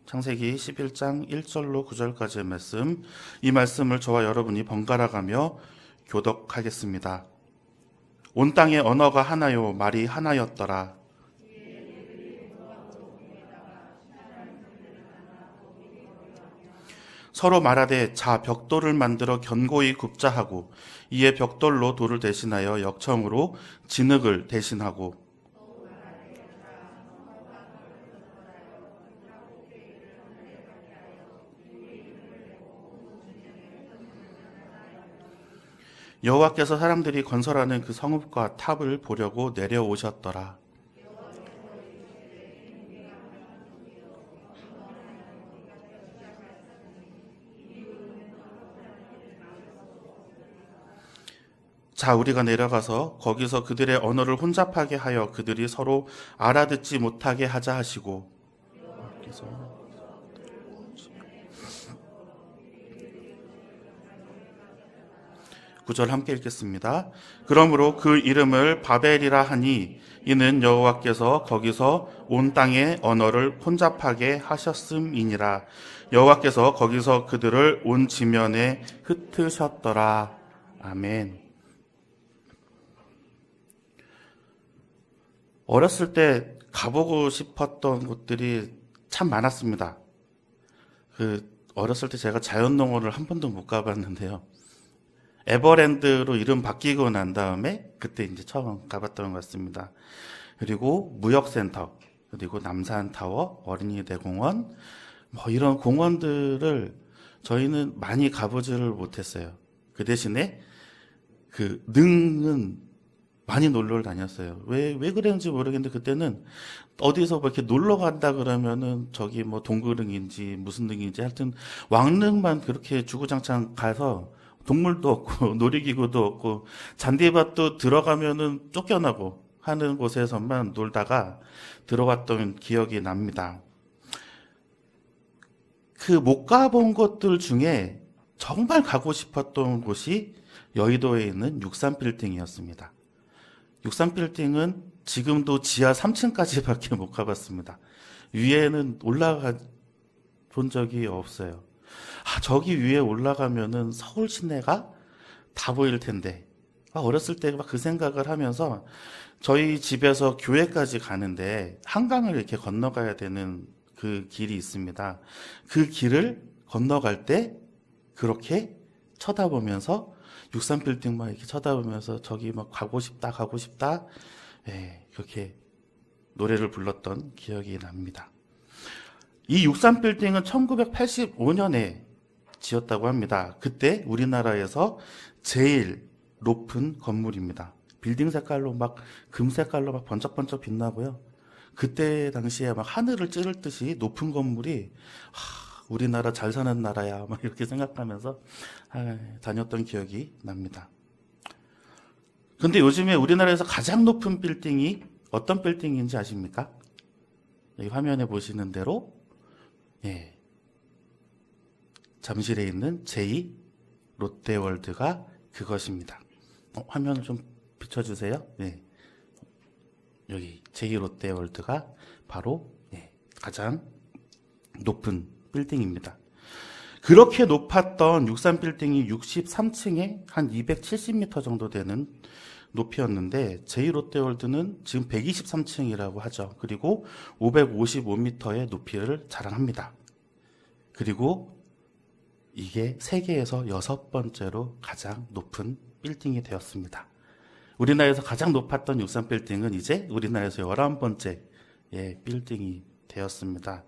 창세기 11장 1절로 9절까지의 말씀, 이 말씀을 저와 여러분이 번갈아가며 교독하겠습니다. 온 땅의 언어가 하나요, 말이 하나였더라. 서로 말하되 자 벽돌을 만들어 견고히 굽자 하고, 이에 벽돌로 돌을 대신하여 역청으로 진흙을 대신하고, 여호와께서 사람들이 건설하는 그 성읍과 탑을 보려고 내려오셨더라. 자, 우리가 내려가서 거기서 그들의 언어를 혼잡하게 하여 그들이 서로 알아듣지 못하게 하자 하시고, 9절 함께 읽겠습니다. 그러므로 그 이름을 바벨이라 하니 이는 여호와께서 거기서 온 땅의 언어를 혼잡하게 하셨음이니라. 여호와께서 거기서 그들을 온 지면에 흩으셨더라. 아멘. 어렸을 때 가보고 싶었던 곳들이 참 많았습니다. 어렸을 때 제가 자연농원을 한 번도 못 가봤는데요. 에버랜드로 이름 바뀌고 난 다음에 그때 이제 처음 가봤던 것 같습니다. 그리고 무역센터, 그리고 남산타워, 어린이대공원, 이런 공원들을 저희는 많이 가보지를 못했어요. 그 대신에 능은 많이 놀러 다녔어요. 왜 그랬는지 모르겠는데 그때는 어디서 이렇게 놀러 간다 그러면은 저기 동그릉인지 무슨 등인지 하여튼 왕릉만 그렇게 주구장창 가서 동물도 없고 놀이기구도 없고 잔디밭도 들어가면은 쫓겨나고 하는 곳에서만 놀다가 들어왔던 기억이 납니다. 못 가본 곳들 중에 정말 가고 싶었던 곳이 여의도에 있는 63빌딩이었습니다. 63빌딩은 지금도 지하 3층까지밖에 못 가봤습니다. 위에는 올라가 본 적이 없어요. 저기 위에 올라가면은 서울 시내가 다 보일 텐데. 어렸을 때 막 그 생각을 하면서 저희 집에서 교회까지 가는데 한강을 이렇게 건너가야 되는 그 길이 있습니다. 그 길을 건너갈 때 그렇게 쳐다보면서 63빌딩 막 이렇게 쳐다보면서 저기 막 가고 싶다. 그렇게 노래를 불렀던 기억이 납니다. 이 63빌딩은 1985년에 지었다고 합니다. 그때 우리나라에서 제일 높은 건물입니다. 빌딩 색깔로 금 색깔로 번쩍번쩍 빛나고요. 그때 당시에 하늘을 찌를 듯이 높은 건물이 우리나라 잘 사는 나라야 이렇게 생각하면서 다녔던 기억이 납니다. 근데 요즘에 우리나라에서 가장 높은 빌딩이 어떤 빌딩인지 아십니까? 여기 화면에 보시는 대로 잠실에 있는 제2 롯데월드가 그것입니다. 화면을 좀 비춰주세요. 여기 제2 롯데월드가 바로 가장 높은 빌딩입니다. 그렇게 높았던 63빌딩이 63층에 한 270m 정도 되는 높이였는데 제2 롯데월드는 지금 123층이라고 하죠. 그리고 555m의 높이를 자랑합니다. 그리고 이게 세계에서 6번째로 가장 높은 빌딩이 되었습니다. 우리나라에서 가장 높았던 63빌딩은 이제 우리나라에서 11번째 빌딩이 되었습니다.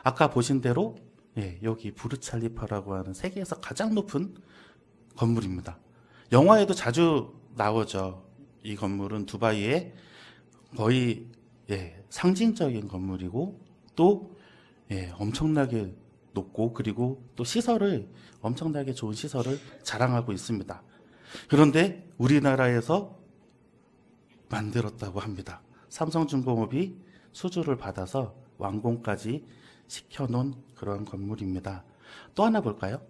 아까 보신 대로 여기 부르찰리파라고 하는 세계에서 가장 높은 건물입니다. 영화에도 자주 나오죠. 이 건물은 두바이의 거의 상징적인 건물이고 또 엄청나게 높고 그리고 또 시설을 엄청나게 좋은 시설을 자랑하고 있습니다. 그런데 우리나라에서 만들었다고 합니다. 삼성중공업이 수주를 받아서 완공까지 시켜놓은 그런 건물입니다. 또 하나 볼까요?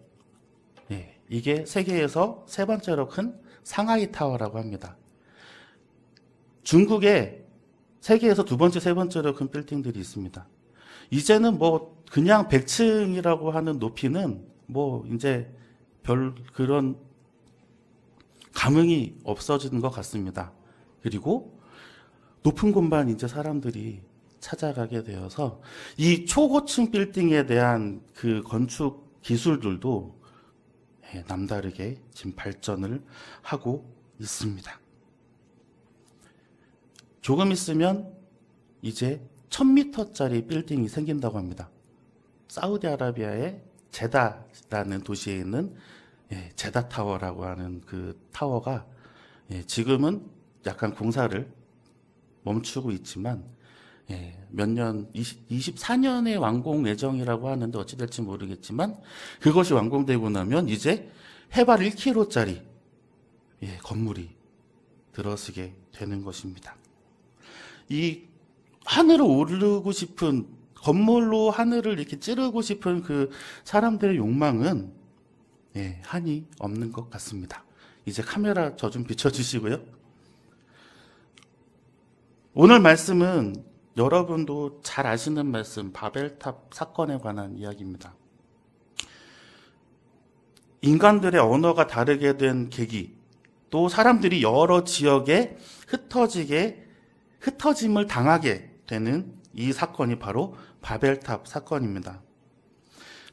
이게 세계에서 세 번째로 큰 상하이 타워라고 합니다. 중국에 세계에서 두 번째, 세 번째로 큰 빌딩들이 있습니다. 이제는 뭐 그냥 100층이라고 하는 높이는 뭐 이제 별 그런 감흥이 없어지는 것 같습니다. 그리고 높은 곳만 이제 사람들이 찾아가게 되어서 이 초고층 빌딩에 대한 그 건축 기술들도 남다르게 지금 발전을 하고 있습니다. 조금 있으면 이제 1000m짜리 빌딩이 생긴다고 합니다. 사우디아라비아의 제다라는 도시에 있는 제다 타워라고 하는 그 타워가 지금은 약간 공사를 멈추고 있지만 몇 년, 24년에 완공 예정이라고 하는데 어찌 될지 모르겠지만 그것이 완공되고 나면 이제 해발 1km짜리 건물이 들어서게 되는 것입니다. 이 하늘을 오르고 싶은, 건물로 하늘을 이렇게 찌르고 싶은 그 사람들의 욕망은 한이 없는 것 같습니다. 이제 카메라 저 좀 비춰주시고요. 오늘 말씀은 여러분도 잘 아시는 말씀, 바벨탑 사건에 관한 이야기입니다. 인간들의 언어가 다르게 된 계기, 또 사람들이 여러 지역에 흩어짐을 당하게 되는 이 사건이 바로 바벨탑 사건입니다.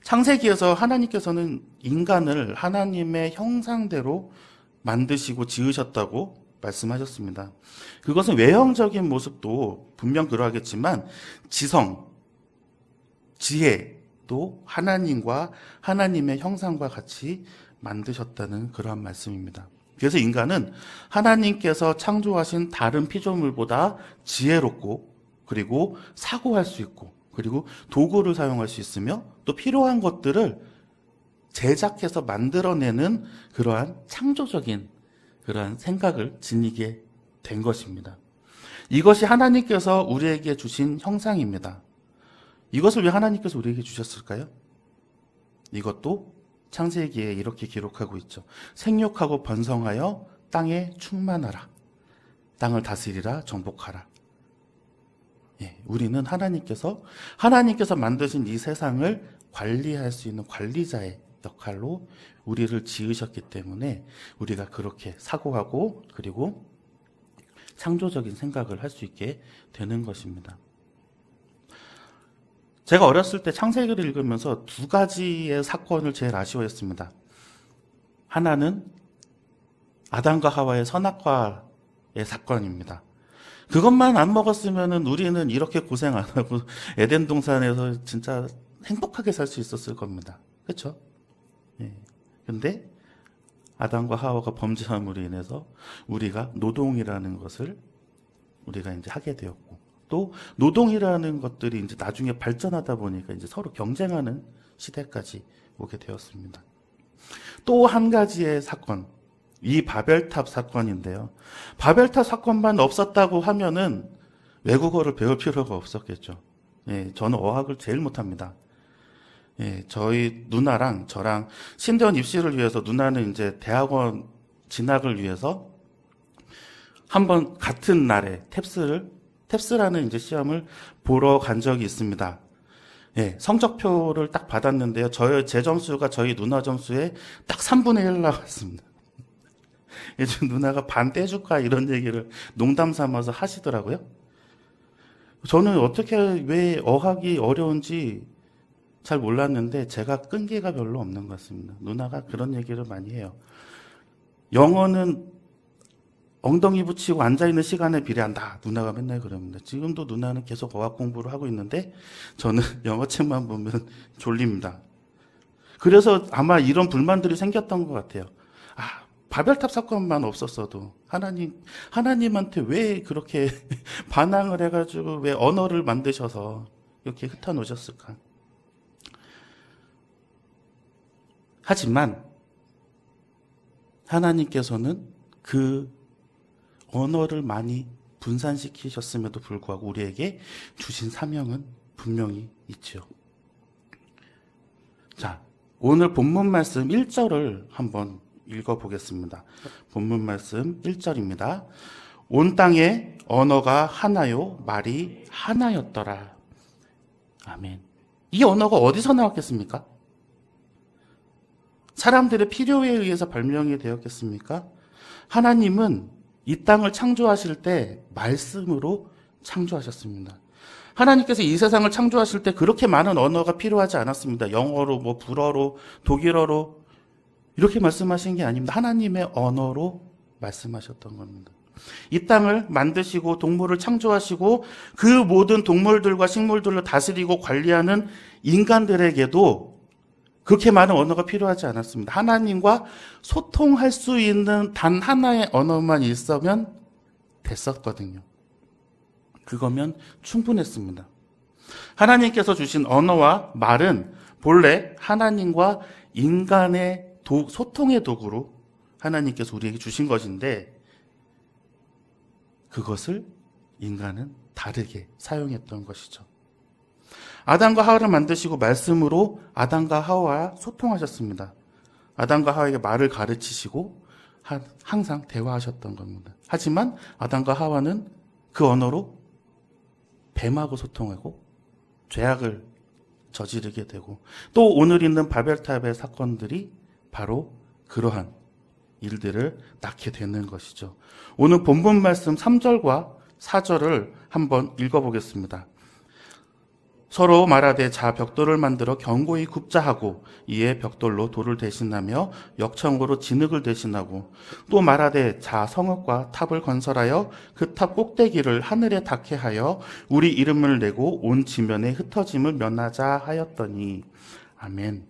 창세기에서 하나님께서는 인간을 하나님의 형상대로 만드시고 지으셨다고 말씀하셨습니다. 그것은 외형적인 모습도 분명 그러하겠지만 지성, 지혜도 하나님과 하나님의 형상과 같이 만드셨다는 그러한 말씀입니다. 그래서 인간은 하나님께서 창조하신 다른 피조물보다 지혜롭고 그리고 사고할 수 있고 그리고 도구를 사용할 수 있으며 또 필요한 것들을 제작해서 만들어내는 그러한 창조적인 그러한 생각을 지니게 된 것입니다. 이것이 하나님께서 우리에게 주신 형상입니다. 이것을 왜 하나님께서 우리에게 주셨을까요? 이것도 창세기에 이렇게 기록하고 있죠. 생육하고 번성하여 땅에 충만하라. 땅을 다스리라 정복하라. 우리는 하나님께서 만드신 이 세상을 관리할 수 있는 관리자의 역할로 우리를 지으셨기 때문에 우리가 그렇게 사고하고 그리고 창조적인 생각을 할 수 있게 되는 것입니다. 제가 어렸을 때 창세기를 읽으면서 두 가지의 사건을 제일 아쉬워했습니다. 하나는 아담과 하와의 선악과의 사건입니다. 그것만 안 먹었으면 우리는 이렇게 고생 안 하고 에덴 동산에서 진짜 행복하게 살 수 있었을 겁니다. 그렇죠? 근데 아담과 하와가 범죄함으로 인해서 우리가 노동이라는 것을 우리가 이제 하게 되었고 또 노동이라는 것들이 이제 나중에 발전하다 보니까 이제 서로 경쟁하는 시대까지 오게 되었습니다. 또 한 가지의 사건, 이 바벨탑 사건인데요. 바벨탑 사건만 없었다고 하면은 외국어를 배울 필요가 없었겠죠. 저는 어학을 제일 못합니다. 저희 누나랑 저랑 신대원 입시를 위해서 누나는 이제 대학원 진학을 위해서 한번 같은 날에 탭스라는 이제 시험을 보러 간 적이 있습니다. 성적표를 딱 받았는데요. 제 점수가 저희 누나 점수에 딱 3분의 1 나왔습니다. 이제 누나가 반 떼줄까 이런 얘기를 농담 삼아서 하시더라고요. 저는 왜 어학이 어려운지 잘 몰랐는데 제가 끈기가 별로 없는 것 같습니다. 누나가 그런 얘기를 많이 해요. 영어는 엉덩이 붙이고 앉아있는 시간에 비례한다. 누나가 맨날 그럽니다. 지금도 누나는 계속 어학 공부를 하고 있는데 저는 영어책만 보면 졸립니다. 그래서 아마 이런 불만들이 생겼던 것 같아요. 바벨탑 사건만 없었어도 하나님한테 왜 그렇게 반항을 해가지고 왜 언어를 만드셔서 이렇게 흩어놓으셨을까? 하지만 하나님께서는 그 언어를 많이 분산시키셨음에도 불구하고 우리에게 주신 사명은 분명히 있죠. 자, 오늘 본문 말씀 1절을 한번 읽어보겠습니다. 본문 말씀 1절입니다. 온 땅에 언어가 하나요, 말이 하나였더라. 아멘. 이 언어가 어디서 나왔겠습니까? 사람들의 필요에 의해서 발명이 되었겠습니까? 하나님은 이 땅을 창조하실 때 말씀으로 창조하셨습니다. 하나님께서 이 세상을 창조하실 때 그렇게 많은 언어가 필요하지 않았습니다. 영어로, 불어로, 독일어로 이렇게 말씀하신 게 아닙니다. 하나님의 언어로 말씀하셨던 겁니다. 이 땅을 만드시고 동물을 창조하시고 그 모든 동물들과 식물들을 다스리고 관리하는 인간들에게도 그렇게 많은 언어가 필요하지 않았습니다. 하나님과 소통할 수 있는 단 하나의 언어만 있으면 됐었거든요. 그거면 충분했습니다. 하나님께서 주신 언어와 말은 본래 하나님과 인간의 소통의 도구로 하나님께서 우리에게 주신 것인데 그것을 인간은 다르게 사용했던 것이죠. 아담과 하와를 만드시고 말씀으로 아담과 하와와 소통하셨습니다. 아담과 하와에게 말을 가르치시고 항상 대화하셨던 겁니다. 하지만 아담과 하와는 그 언어로 뱀하고 소통하고 죄악을 저지르게 되고 또 오늘 있는 바벨탑의 사건들이 바로 그러한 일들을 낳게 되는 것이죠. 오늘 본문 말씀 3절과 4절을 한번 읽어보겠습니다. 서로 말하되 자 벽돌을 만들어 견고히 굽자 하고 이에 벽돌로 돌을 대신하며 역청으로 진흙을 대신하고 또 말하되 자 성읍과 탑을 건설하여 그 탑 꼭대기를 하늘에 닿게 하여 우리 이름을 내고 온 지면에 흩어짐을 면하자 하였더니 아멘.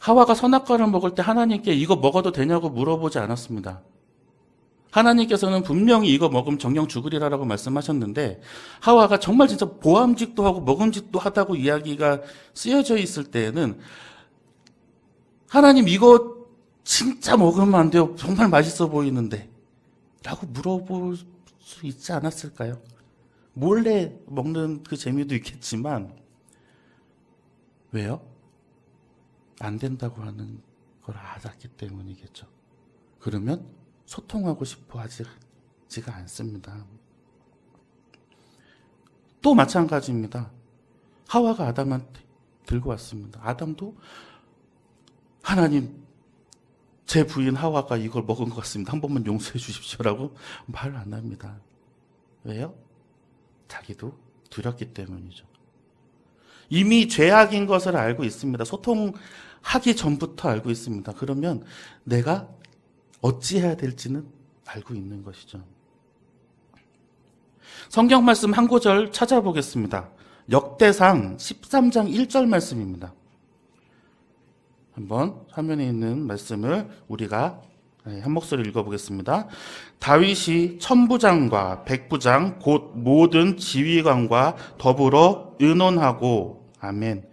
하와가 선악과를 먹을 때 하나님께 이거 먹어도 되냐고 물어보지 않았습니다. 하나님께서는 분명히 이거 먹으면 정령 죽으리라라고 말씀하셨는데 하와가 정말 진짜 보암직도 하고 먹음직도 하다고 이야기가 쓰여져 있을 때에는 하나님 이거 진짜 먹으면 안 돼요. 정말 맛있어 보이는데 라고 물어볼 수 있지 않았을까요? 몰래 먹는 그 재미도 있겠지만 왜요? 안 된다고 하는 걸 알았기 때문이겠죠. 그러면 소통하고 싶어 하지가 않습니다. 또 마찬가지입니다. 하와가 아담한테 들고 왔습니다. 아담도 하나님 제 부인 하와가 이걸 먹은 것 같습니다. 한 번만 용서해 주십시오라고 말 안 합니다. 왜요? 자기도 두렵기 때문이죠. 이미 죄악인 것을 알고 있습니다. 소통하기 전부터 알고 있습니다. 그러면 내가 어찌해야 될지는 알고 있는 것이죠. 성경 말씀 한 구절 찾아보겠습니다. 역대상 13장 1절 말씀입니다. 한번 화면에 있는 말씀을 우리가 한 목소리 읽어보겠습니다. 다윗이 천부장과 백부장 곧 모든 지휘관과 더불어 의논하고 아멘.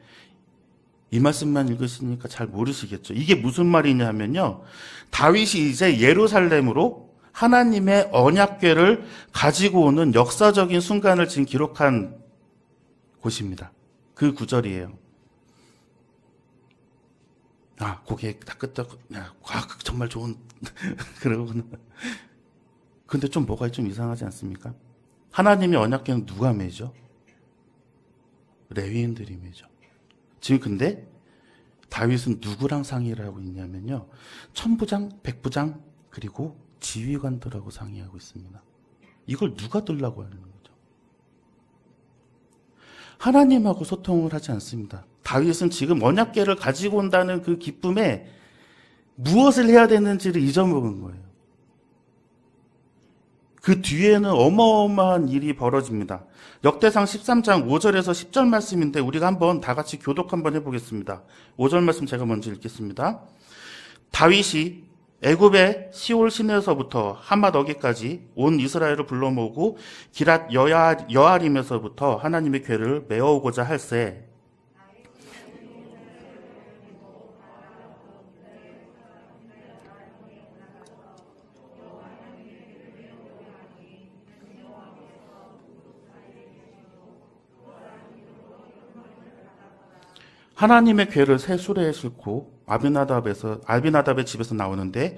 이 말씀만 읽으시니까 잘 모르시겠죠. 이게 무슨 말이냐 하면요. 다윗이 이제 예루살렘으로 하나님의 언약궤를 가지고 오는 역사적인 순간을 지금 기록한 곳입니다. 그 구절이에요. 고개 딱 끄덕, 정말 좋은, 그러구나. 근데 좀 뭐가 좀 이상하지 않습니까? 하나님의 언약궤는 누가 매죠? 레위인들이 매죠. 지금 근데 다윗은 누구랑 상의를 하고 있냐면요. 천부장, 백부장, 그리고 지휘관들하고 상의하고 있습니다. 이걸 누가 들라고 하는 거죠? 하나님하고 소통을 하지 않습니다. 다윗은 지금 언약궤를 가지고 온다는 그 기쁨에 무엇을 해야 되는지를 잊어먹은 거예요. 그 뒤에는 어마어마한 일이 벌어집니다. 역대상 13장 5절에서 10절 말씀인데 우리가 한번 다 같이 교독 한번 해보겠습니다. 5절 말씀 제가 먼저 읽겠습니다. 다윗이 애굽의 시올 시내에서부터 하맛 어기까지 온 이스라엘을 불러 모으고 기랏 여아림에서부터 하나님의 궤를 메어오고자 할세 하나님의 궤를 새 수레에 싣고 아비나답의 집에서 나오는데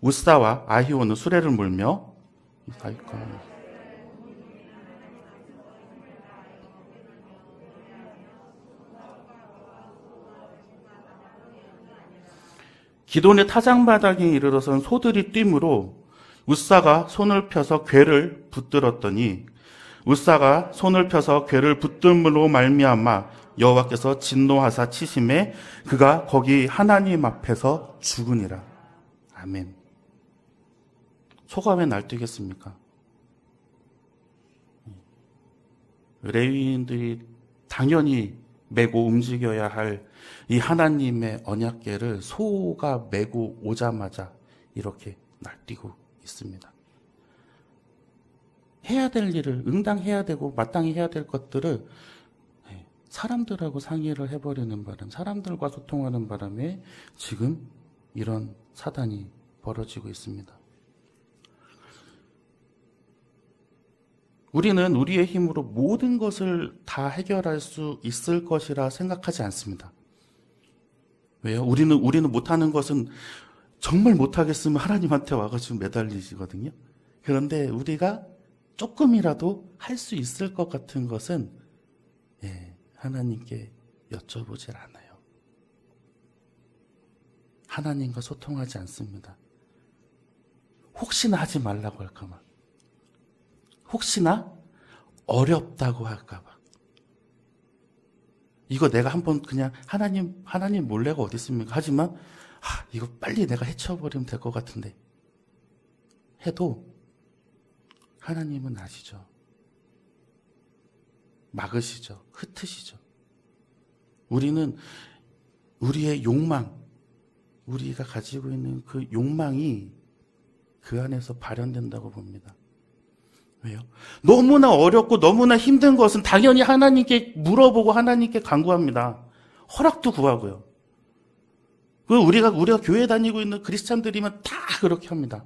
우사와 아히오는 수레를 몰며 기돈의 타작마당에 이르러선 소들이 뛰므로 웃사가 손을 펴서 궤를 붙들었더니 웃사가 손을 펴서 궤를 붙들므로 말미암아 여호와께서 진노하사 치심에 그가 거기 하나님 앞에서 죽으니라. 아멘. 소가 왜 날뛰겠습니까? 레위인들이 당연히 메고 움직여야 할 이 하나님의 언약궤를 소가 메고 오자마자 이렇게 날뛰고 있습니다. 해야 될 일을 응당해야 되고 마땅히 해야 될 것들을 사람들하고 상의를 해버리는 바람, 사람들과 소통하는 바람에 지금 이런 사단이 벌어지고 있습니다. 우리는 우리의 힘으로 모든 것을 다 해결할 수 있을 것이라 생각하지 않습니다. 왜요? 우리는 못하는 것은 정말 못하겠으면 하나님한테 와가지고 매달리시거든요. 그런데 우리가 조금이라도 할 수 있을 것 같은 것은 하나님께 여쭤보질 않아요. 하나님과 소통하지 않습니다. 혹시나 하지 말라고 할까봐. 혹시나 어렵다고 할까봐. 이거 내가 한번 그냥 하나님 몰래가 어디 있습니까? 하지만 이거 빨리 내가 해쳐버리면 될 것 같은데 해도 하나님은 아시죠. 막으시죠. 흩으시죠. 우리는 우리의 욕망, 우리가 가지고 있는 그 욕망이 그 안에서 발현된다고 봅니다. 왜요? 너무나 어렵고 너무나 힘든 것은 당연히 하나님께 물어보고 하나님께 간구합니다. 허락도 구하고요. 우리가 교회 다니고 있는 크리스찬들이면 다 그렇게 합니다.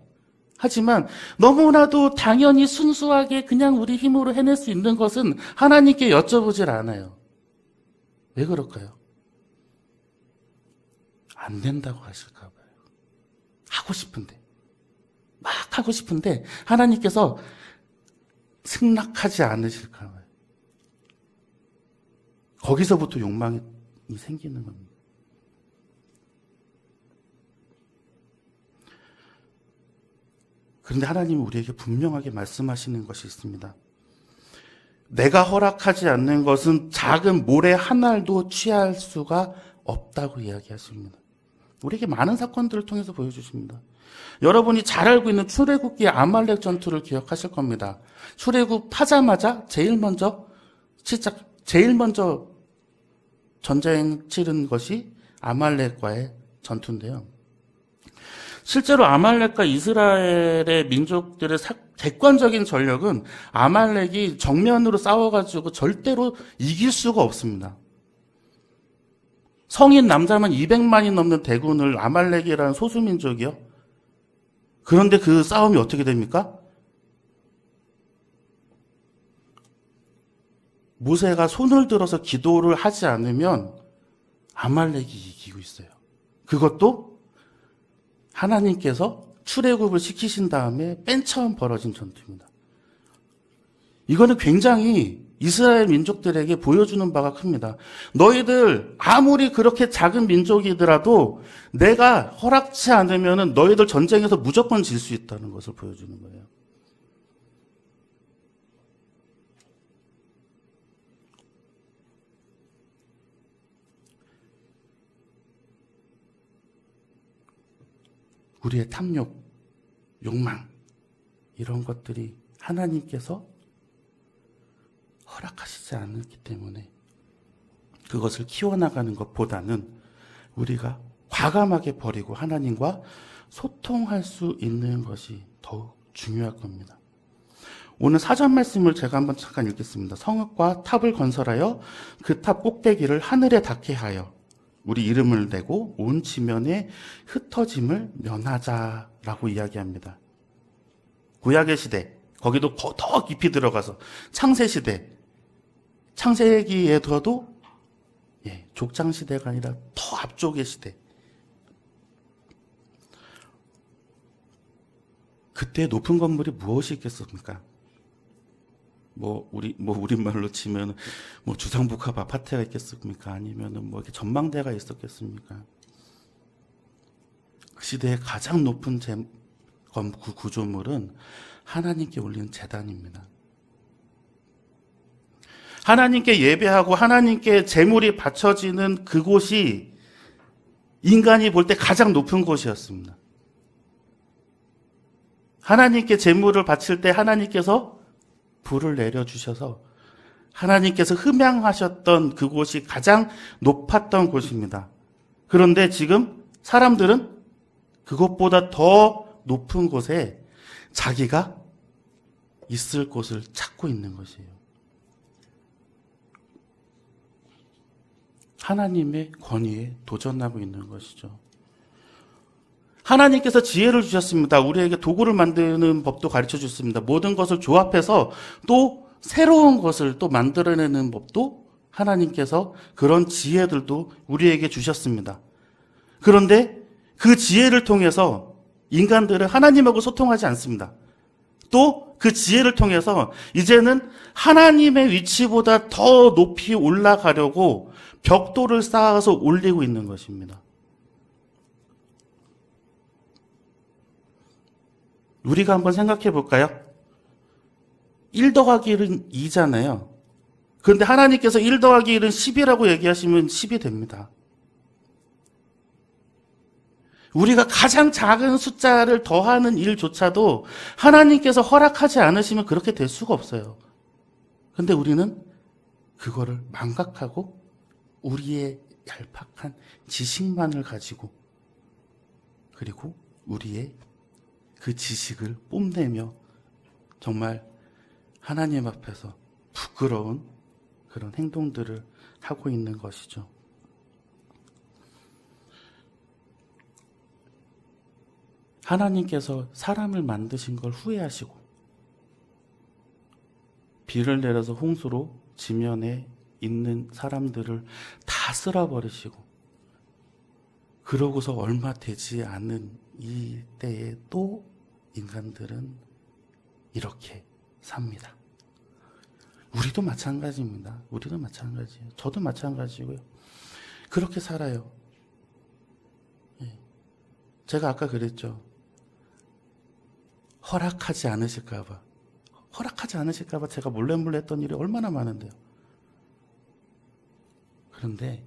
하지만 너무나도 당연히 순수하게 그냥 우리 힘으로 해낼 수 있는 것은 하나님께 여쭤보질 않아요. 왜 그럴까요? 안 된다고 하실까 봐요. 막 하고 싶은데 하나님께서 승낙하지 않으실까 봐요. 거기서부터 욕망이 생기는 겁니다. 그런데 하나님은 우리에게 분명하게 말씀하시는 것이 있습니다. 내가 허락하지 않는 것은 작은 모래 한 알도 취할 수가 없다고 이야기하십니다. 우리에게 많은 사건들을 통해서 보여주십니다. 여러분이 잘 알고 있는 출애굽기의 아말렉 전투를 기억하실 겁니다. 출애굽하자마자 제일 먼저 전쟁 치른 것이 아말렉과의 전투인데요. 실제로 아말렉과 이스라엘의 민족들의 객관적인 전력은 아말렉이 정면으로 싸워가지고 절대로 이길 수가 없습니다. 성인 남자만 200만이 넘는 대군을 아말렉이라는 소수민족이요. 그런데 그 싸움이 어떻게 됩니까? 모세가 손을 들어서 기도를 하지 않으면 아말렉이 이기고 있어요. 그것도 하나님께서 출애굽을 시키신 다음에 맨 처음 벌어진 전투입니다. 이거는 굉장히 이스라엘 민족들에게 보여주는 바가 큽니다. 너희들 아무리 그렇게 작은 민족이더라도 내가 허락치 않으면 너희들 전쟁에서 무조건 질 수 있다는 것을 보여주는 거예요. 우리의 탐욕, 욕망 이런 것들이 하나님께서 허락하시지 않았기 때문에 그것을 키워나가는 것보다는 우리가 과감하게 버리고 하나님과 소통할 수 있는 것이 더욱 중요할 겁니다. 오늘 사전 말씀을 제가 한번 잠깐 읽겠습니다. 성읍과 탑을 건설하여 그 탑 꼭대기를 하늘에 닿게 하여 우리 이름을 내고 온 지면에 흩어짐을 면하자라고 이야기합니다. 구약의 시대, 거기도 더 깊이 들어가서 창세시대, 창세기에서도 족장시대가 아니라 더 앞쪽의 시대. 그때 높은 건물이 무엇이 있겠습니까? 우리말로 치면, 주상복합 아파트가 있겠습니까? 아니면은 이렇게 전망대가 있었겠습니까? 시대의 가장 높은 구조물은 하나님께 올린 제단입니다. 하나님께 예배하고 하나님께 제물이 바쳐지는 그곳이 인간이 볼 때 가장 높은 곳이었습니다. 하나님께 제물을 바칠 때 하나님께서 불을 내려주셔서 하나님께서 흠양하셨던 그곳이 가장 높았던 곳입니다. 그런데 지금 사람들은 그것보다 더 높은 곳에 자기가 있을 곳을 찾고 있는 것이에요. 하나님의 권위에 도전하고 있는 것이죠. 하나님께서 지혜를 주셨습니다. 우리에게 도구를 만드는 법도 가르쳐 주셨습니다. 모든 것을 조합해서 또 새로운 것을 또 만들어내는 법도 하나님께서 그런 지혜들도 우리에게 주셨습니다. 그런데 그 지혜를 통해서 인간들은 하나님하고 소통하지 않습니다. 또 그 지혜를 통해서 이제는 하나님의 위치보다 더 높이 올라가려고 벽돌을 쌓아서 올리고 있는 것입니다. 우리가 한번 생각해 볼까요? 1 더하기 1은 2잖아요. 그런데 하나님께서 1 더하기 1은 10이라고 얘기하시면 10이 됩니다. 우리가 가장 작은 숫자를 더하는 일조차도 하나님께서 허락하지 않으시면 그렇게 될 수가 없어요. 그런데 우리는 그거를 망각하고 우리의 얄팍한 지식만을 가지고 그리고 우리의 그 지식을 뽐내며 정말 하나님 앞에서 부끄러운 그런 행동들을 하고 있는 것이죠. 하나님께서 사람을 만드신 걸 후회하시고 비를 내려서 홍수로 지면에 있는 사람들을 다 쓸어버리시고 그러고서 얼마 되지 않은 이 때에 또 인간들은 이렇게 삽니다. 우리도 마찬가지입니다. 우리도 마찬가지예요. 저도 마찬가지고요. 그렇게 살아요. 제가 아까 그랬죠. 허락하지 않으실까봐 제가 몰래 했던 일이 얼마나 많은데요. 그런데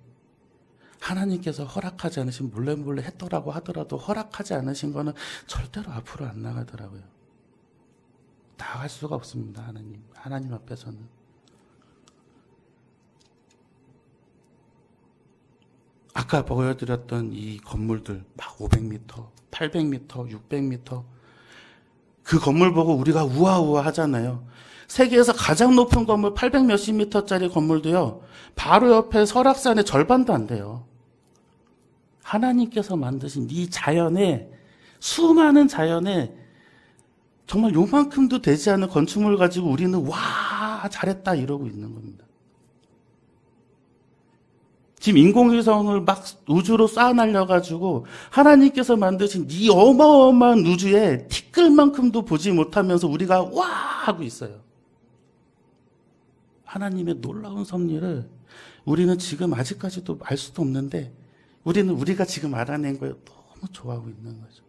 하나님께서 허락하지 않으신 몰래 했더라고 하더라도 허락하지 않으신 거는 절대로 앞으로 안 나가더라고요. 나갈 수가 없습니다. 하나님 앞에서는. 아까 보여드렸던 이 건물들 막 500m, 800m, 600m 그 건물 보고 우리가 우아우아 하잖아요. 세계에서 가장 높은 건물 800 몇십 미터짜리 건물도요. 바로 옆에 설악산의 절반도 안 돼요. 하나님께서 만드신 이 자연에 수많은 자연에 정말 요만큼도 되지 않은 건축물 가지고 우리는 와 잘했다 이러고 있는 겁니다. 지금 인공위성을 막 우주로 쌓아 날려가지고 하나님께서 만드신 이 어마어마한 우주에 티끌만큼도 보지 못하면서 우리가 와 하고 있어요. 하나님의 놀라운 섭리를 우리는 지금 아직까지도 알 수도 없는데 우리는 우리가 지금 알아낸 거에 너무 좋아하고 있는 거죠.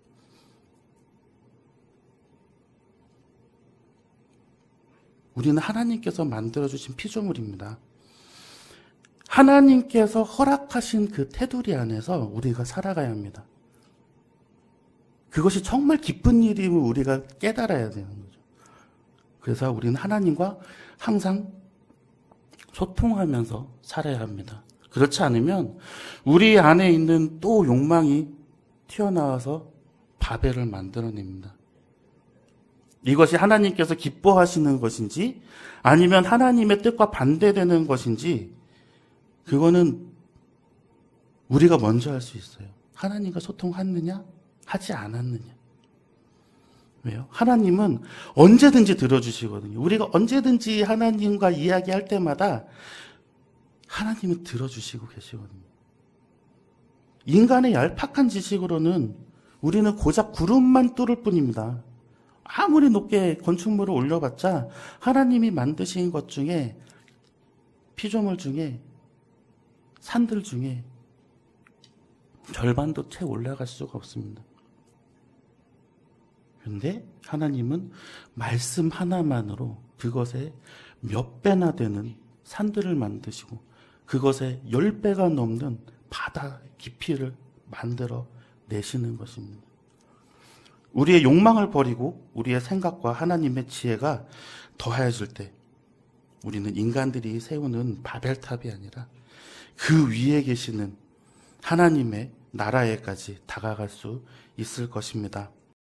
우리는 하나님께서 만들어주신 피조물입니다. 하나님께서 허락하신 그 테두리 안에서 우리가 살아가야 합니다. 그것이 정말 기쁜 일임을 우리가 깨달아야 되는 거죠. 그래서 우리는 하나님과 항상 소통하면서 살아야 합니다. 그렇지 않으면 우리 안에 있는 또 욕망이 튀어나와서 바벨을 만들어냅니다. 이것이 하나님께서 기뻐하시는 것인지 아니면 하나님의 뜻과 반대되는 것인지 그거는 우리가 먼저 할 수 있어요. 하나님과 소통했느냐? 하지 않았느냐? 왜요? 하나님은 언제든지 들어주시거든요. 우리가 언제든지 하나님과 이야기할 때마다 하나님은 들어주시고 계시거든요. 인간의 얄팍한 지식으로는 우리는 고작 구름만 뚫을 뿐입니다. 아무리 높게 건축물을 올려봤자 하나님이 만드신 것 중에 피조물 중에 산들 중에 절반도 채 올라갈 수가 없습니다. 근데 하나님은 말씀 하나만으로 그것에 몇 배나 되는 산들을 만드시고 그것에 10배가 넘는 바다 깊이를 만들어 내시는 것입니다. 우리의 욕망을 버리고 우리의 생각과 하나님의 지혜가 더해질 때 우리는 인간들이 세우는 바벨탑이 아니라 그 위에 계시는 하나님의 나라에까지 다가갈 수 있을 것입니다.